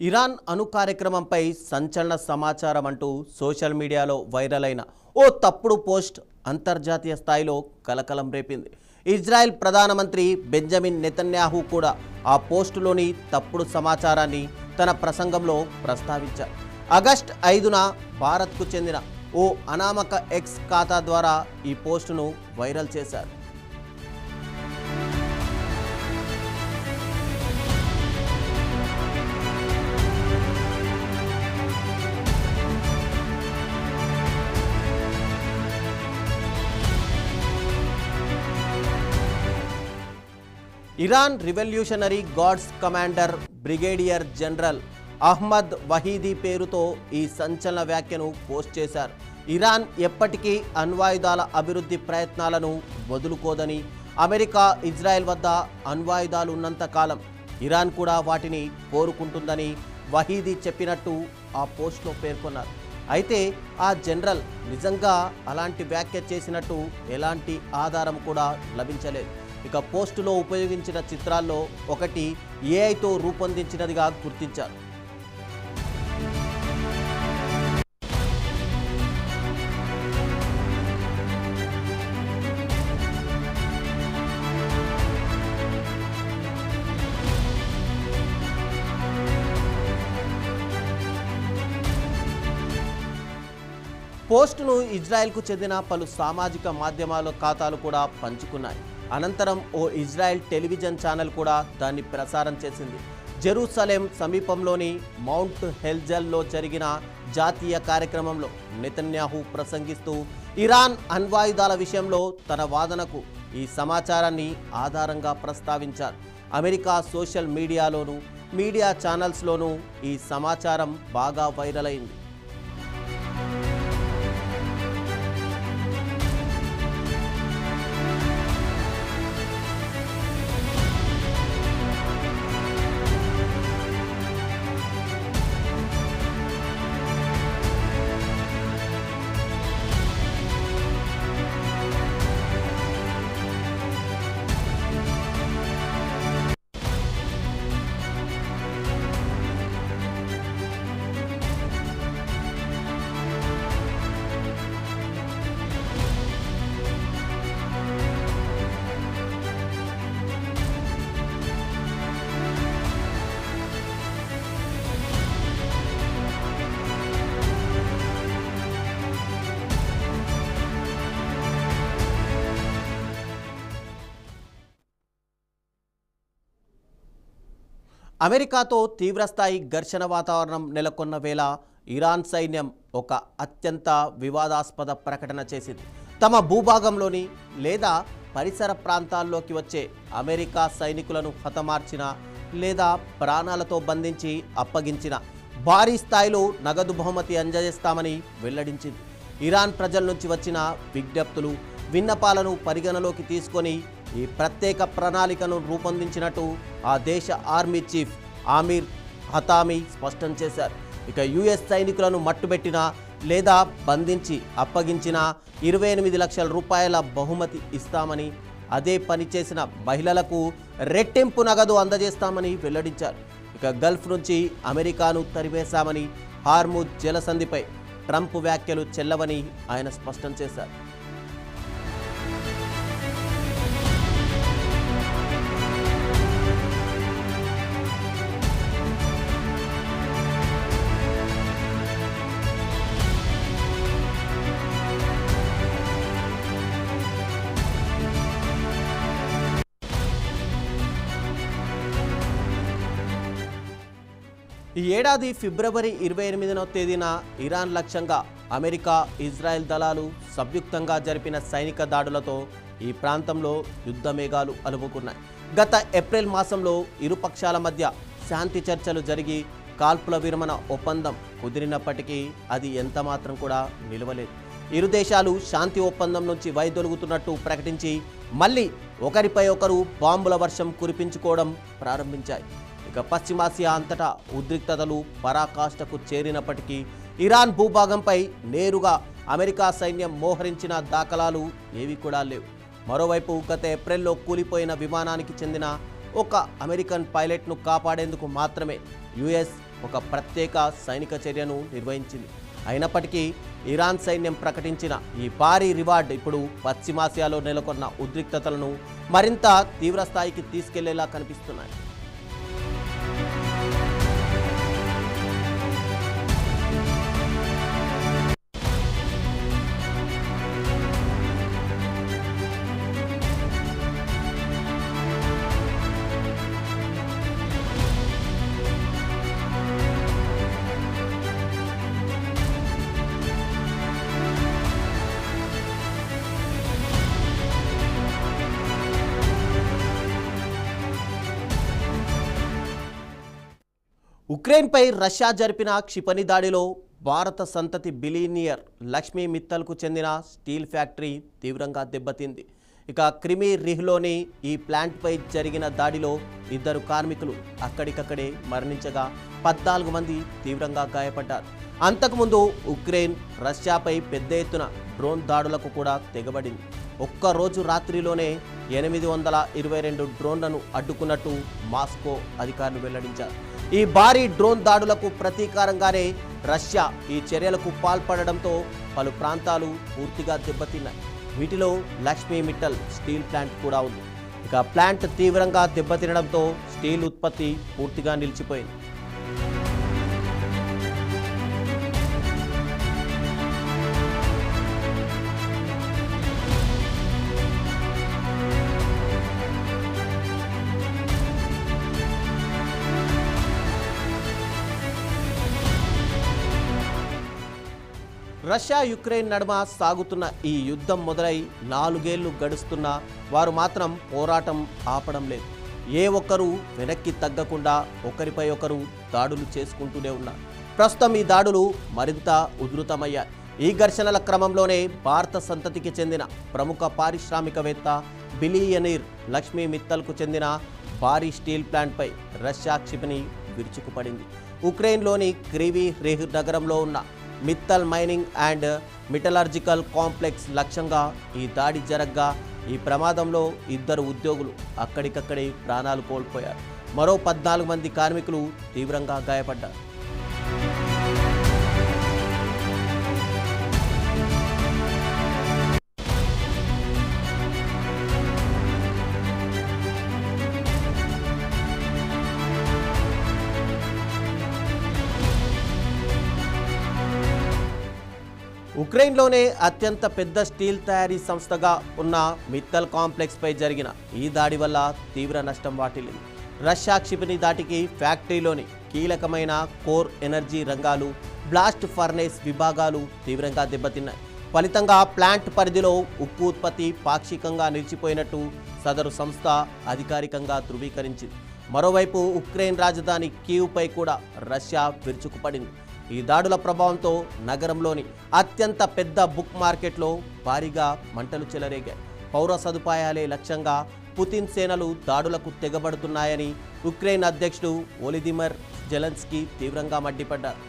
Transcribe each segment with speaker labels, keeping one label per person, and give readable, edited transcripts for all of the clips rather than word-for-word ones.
Speaker 1: Iran అణు కార్యక్రమంపై సంచలన సమాచారం అంటూ సోషల్ మీడియాలో వైరల్ అయిన ఓ తప్పుడు పోస్ట్ అంతర్జాతీయ స్థాయిలో కలకలం రేపింది. ఇజ్రాయెల్ ప్రధానమంత్రి బెంజమిన్ నెతన్యాహు కూడా ఆ పోస్టులోని తప్పుడు సమాచారాన్ని తన ప్రసంగంలో ప్రస్తావించారు. ఆగస్టు 5న భారత్కు చెందిన ఓ అనామక ఎక్స్ ఖాతా ద్వారా ఈ పోస్టును వైరల్ చేశారు. Iran revolutionary guards commander brigadier general Ahmad Vahidi పేరుతో ఈ సంచలన వ్యాఖ్యను పోస్ట్ చేశారు. ఇరాన్ ఎప్పటికీ అణ్వాయుధాల అభివృద్ధి ప్రయత్నాలను వదులుకోదని, అమెరికా ఇజ్రాయెల్ వద్ద అణ్వాయుధాలు ఉన్నంత కాలం ఇరాన్ కూడా వాటిని కోరుకుంటుందని వహీదీ చెప్పినట్టు ఆ పోస్ట్లో పేర్కొన్నారు. అయితే ఆ జనరల్ నిజంగా అలాంటి వ్యాఖ్య చేసినట్టు ఎలాంటి ఆధారం కూడా లభించలేదు. ఇక పోస్టులో ఉపయోగించిన చిత్రాల్లో ఒకటి ఏఐతో రూపొందించినదిగా గుర్తించారు. పోస్టును ఇజ్రాయెల్కు చెందిన పలు సామాజిక మాధ్యమాల ఖాతాలు కూడా పంచుకున్నాయి. అనంతరం ఓ ఇజ్రాయెల్ టెలివిజన్ ఛానల్ కూడా దాన్ని ప్రసారం చేసింది. జెరూసలేం సమీపంలోని మౌంట్ హెల్జల్లో జరిగిన జాతీయ కార్యక్రమంలో నెతన్యాహు ప్రసంగిస్తూ ఇరాన్ అణ్వాయుధాల విషయంలో తన వాదనకు ఈ సమాచారాన్ని ఆధారంగా ప్రస్తావించారు. అమెరికా సోషల్ మీడియాలోనూ మీడియా ఛానల్స్లోనూ ఈ సమాచారం బాగా వైరల్ అయింది. అమెరికాతో తీవ్రస్థాయి ఘర్షణ వాతావరణం నెలకొన్న వేళ ఇరాన్ సైన్యం ఒక అత్యంత వివాదాస్పద ప్రకటన చేసింది. తమ భూభాగంలోని లేదా పరిసర ప్రాంతాల్లోకి వచ్చే అమెరికా సైనికులను హతమార్చిన లేదా ప్రాణాలతో బంధించి అప్పగించిన భారీ స్థాయిలో నగదు బహుమతి అందజేస్తామని వెల్లడించింది. ఇరాన్ ప్రజల నుంచి వచ్చిన విజ్ఞప్తులు, విన్నపాలను పరిగణలోకి తీసుకొని ఈ ప్రత్యేక ప్రణాళికను రూపొందించినట్టు ఆ దేశ ఆర్మీ చీఫ్ ఆమీర్ హతామీ స్పష్టం చేశారు. ఇక యుఎస్ సైనికులను మట్టుబెట్టిన లేదా బంధించి అప్పగించిన 28 లక్షల రూపాయల బహుమతి ఇస్తామని, అదే పని చేసిన మహిళలకు రెట్టింపు నగదు అందజేస్తామని వెల్లడించారు. ఇక గల్ఫ్ నుంచి అమెరికాను తరివేశామని, హార్ముజ్ జలసంధిపై ట్రంప్ వ్యాఖ్యలు చెల్లవని ఆయన స్పష్టం చేశారు. ఈ ఏడాది ఫిబ్రవరి 28వ తేదీన ఇరాన్ లక్ష్యంగా అమెరికా, ఇజ్రాయెల్ దళాలు సంయుక్తంగా జరిపిన సైనిక దాడులతో ఈ ప్రాంతంలో యుద్ధ మేఘాలు అలుముకున్నాయి. గత ఏప్రిల్ మాసంలో ఇరు పక్షాల మధ్య శాంతి చర్చలు జరిగి కాల్పుల విరమణ ఒప్పందం కుదిరినప్పటికీ అది ఎంతమాత్రం కూడా నిలవలేదు. ఇరు దేశాలు శాంతి ఒప్పందం నుంచి వైదొలుగుతున్నట్టు ప్రకటించి మళ్ళీ ఒకరిపై ఒకరు బాంబుల వర్షం కురిపించుకోవడం ప్రారంభించాయి. ఇక పశ్చిమాసియా అంతటా ఉద్రిక్తతలు పరాకాష్ఠకు చేరినప్పటికీ ఇరాన్ భూభాగంపై నేరుగా అమెరికా సైన్యం మోహరించిన దాఖలాలు ఏవి కూడా లేవు. మరోవైపు గత ఏప్రిల్లో కూలిపోయిన విమానానికి చెందిన ఒక అమెరికన్ పైలట్ను కాపాడేందుకు మాత్రమే యుఎస్ ఒక ప్రత్యేక సైనిక చర్యను నిర్వహించింది. అయినప్పటికీ ఇరాన్ సైన్యం ప్రకటించిన ఈ భారీ రివార్డ్ ఇప్పుడు పశ్చిమాసియాలో నెలకొన్న ఉద్రిక్తతలను మరింత తీవ్రస్థాయికి తీసుకెళ్లేలా కనిపిస్తున్నాయి. ఉక్రెయిన్పై రష్యా జరిపిన క్షిపణి దాడిలో భారత సంతతి బిలియనియర్ లక్ష్మీ మిత్తల్కు చెందిన స్టీల్ ఫ్యాక్టరీ తీవ్రంగా దెబ్బతింది. ఇక క్రిమీ రిహ్లోని ఈ ప్లాంట్పై జరిగిన దాడిలో 2 కార్మికులు అక్కడికక్కడే మరణించగా 14 మంది తీవ్రంగా గాయపడ్డారు. అంతకుముందు ఉక్రెయిన్ రష్యాపై పెద్ద ఎత్తున డ్రోన్ దాడులకు కూడా తెగబడింది. ఒక్కరోజు రాత్రిలోనే 822 డ్రోన్లను అడ్డుకున్నట్టు మాస్కో అధికారులు వెల్లడించారు. ఈ భారీ డ్రోన్ దాడులకు ప్రతీకారంగానే రష్యా ఈ చర్యలకు పాల్పడడంతో పలు ప్రాంతాలు పూర్తిగా దెబ్బతిన్నాయి. వీటిలో లక్ష్మీ మిట్టల్ స్టీల్ ప్లాంట్ కూడా ఉంది. ఇక ప్లాంట్ తీవ్రంగా దెబ్బతినడంతో స్టీల్ ఉత్పత్తి పూర్తిగా నిలిచిపోయింది. రష్యా యుక్రెయిన్ నడుమ సాగుతున్న ఈ యుద్ధం మొదలై 4 ఏళ్లు గడుస్తున్నా వారు మాత్రం పోరాటం ఆపడం లేదు. ఏ ఒక్కరూ వెనక్కి తగ్గకుండా ఒకరిపై ఒకరు దాడులు చేసుకుంటూనే ఉన్నారు. ప్రస్తుతం ఈ దాడులు మరింత ఉధృతమయ్యాయి. ఈ ఘర్షణల క్రమంలోనే భారత సంతతికి చెందిన ప్రముఖ పారిశ్రామికవేత్త బిలియనీర్ లక్ష్మీ మిత్తల్కు చెందిన భారీ స్టీల్ ప్లాంట్పై రష్యా క్షిపణి విరుచుకుపడింది. ఉక్రెయిన్లోని క్రివీ రిహ్ నగరంలో ఉన్న Mittal mining and metallurgical complex లక్ష్యంగా ఈ దాడి జరగ్గా ఈ ప్రమాదంలో 2 ఉద్యోగులు అక్కడికక్కడే ప్రాణాలు కోల్పోయారు. మరో 14 మంది కార్మికులు తీవ్రంగా గాయపడ్డారు. ఉక్రెయిన్లోనే అత్యంత పెద్ద స్టీల్ తయారీ సంస్థగా ఉన్న మిత్తల్ కాంప్లెక్స్పై జరిగిన ఈ దాడి వల్ల తీవ్ర నష్టం వాటిల్లింది. రష్యా క్షిపణి దాటికి ఫ్యాక్టరీలోని కీలకమైన కోర్ ఎనర్జీ రంగాలు, బ్లాస్ట్ ఫర్నేస్ విభాగాలు తీవ్రంగా దెబ్బతిన్నాయి. ఫలితంగా ప్లాంట్ పరిధిలో ఉక్కు ఉత్పత్తి పాక్షికంగా నిలిచిపోయినట్టు సదరు సంస్థ అధికారికంగా ధృవీకరించింది. మరోవైపు ఉక్రెయిన్ రాజధాని కీవ్పై కూడా రష్యా విరుచుకుపడింది. ఈ దాడుల ప్రభావంతో నగరంలోని అత్యంత పెద్ద బుక్ మార్కెట్లో భారీగా మంటలు చెలరేగాయి. పౌర సదుపాయాలే లక్ష్యంగా పుతిన్ సేనలు దాడులకు తెగబడుతున్నాయని ఉక్రెయిన్ అధ్యక్షుడు వోలోదిమిర్ జెలెన్స్కీ తీవ్రంగా మండిపడ్డారు.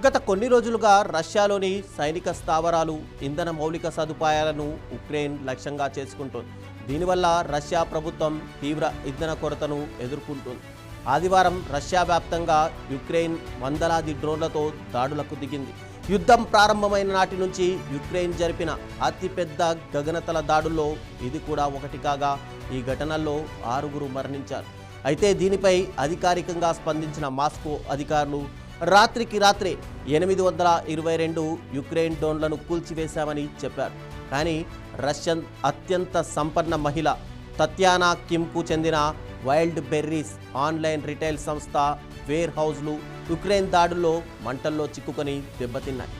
Speaker 1: గత కొన్ని రోజులుగా రష్యాలోని సైనిక స్థావరాలు, ఇంధన మౌలిక సదుపాయాలను ఉక్రెయిన్ లక్ష్యంగా చేసుకుంటోంది. దీనివల్ల రష్యా ప్రభుత్వం తీవ్ర ఇంధన కొరతను ఎదుర్కొంటుంది. ఆదివారం రష్యా వ్యాప్తంగా యుక్రెయిన్ వందలాది డ్రోన్లతో దాడులకు దిగింది. యుద్ధం ప్రారంభమైన నాటి నుంచి యుక్రెయిన్ జరిపిన అతిపెద్ద గగనతల దాడుల్లో ఇది కూడా ఒకటి కాగా ఈ ఘటనల్లో 6 మరణించారు. అయితే దీనిపై అధికారికంగా స్పందించిన మాస్కో అధికారులు రాత్రికి రాత్రే 822 యుక్రెయిన్ డ్రోన్లను కూల్చివేశామని చెప్పారు. కానీ రష్యన్ అత్యంత సంపన్న మహిళ తత్యానా కిమ్కు చెందిన వైల్డ్ బెర్రీస్ ఆన్లైన్ రిటైల్ సంస్థ వేర్ హౌస్లు యుక్రెయిన్ దాడుల్లో మంటల్లో చిక్కుకొని దెబ్బతిన్నాయి.